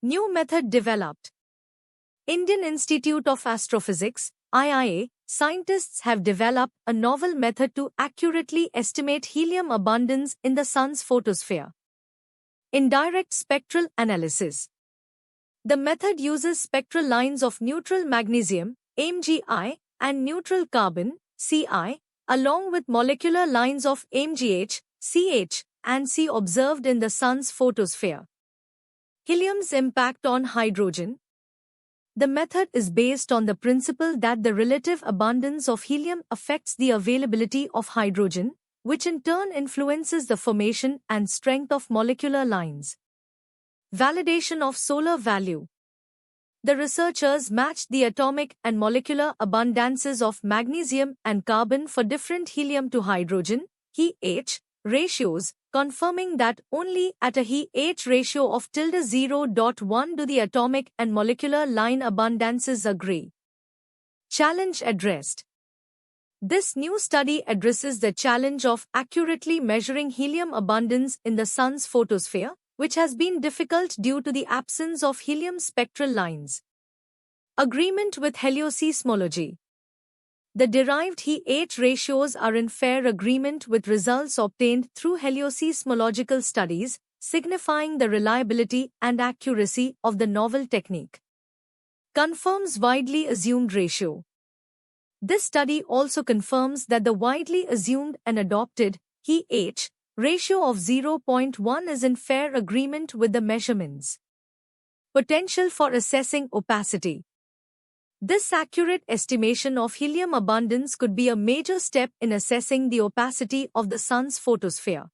New method developed. Indian Institute of Astrophysics, IIA, scientists have developed a novel method to accurately estimate helium abundance in the Sun's photosphere. Indirect spectral analysis. The method uses spectral lines of neutral magnesium, MgI, and neutral carbon, Ci, along with molecular lines of MgH, Ch, and C observed in the Sun's photosphere. Helium's impact on hydrogen. The method is based on the principle that the relative abundance of helium affects the availability of hydrogen, which in turn influences the formation and strength of molecular lines. Validation of solar value. The researchers matched the atomic and molecular abundances of magnesium and carbon for different helium to hydrogen, He-H, ratios, confirming that only at a He-H ratio of ~0.1 do the atomic and molecular line abundances agree. Challenge addressed. This new study addresses the challenge of accurately measuring helium abundance in the Sun's photosphere, which has been difficult due to the absence of helium spectral lines. Agreement with helioseismology. The derived He-H ratios are in fair agreement with results obtained through helioseismological studies, signifying the reliability and accuracy of the novel technique. Confirms widely assumed ratio. This study also confirms that the widely assumed and adopted He-H ratio of 0.1 is in fair agreement with the measurements. Potential for assessing opacity. This accurate estimation of helium abundance could be a major step in assessing the opacity of the Sun's photosphere.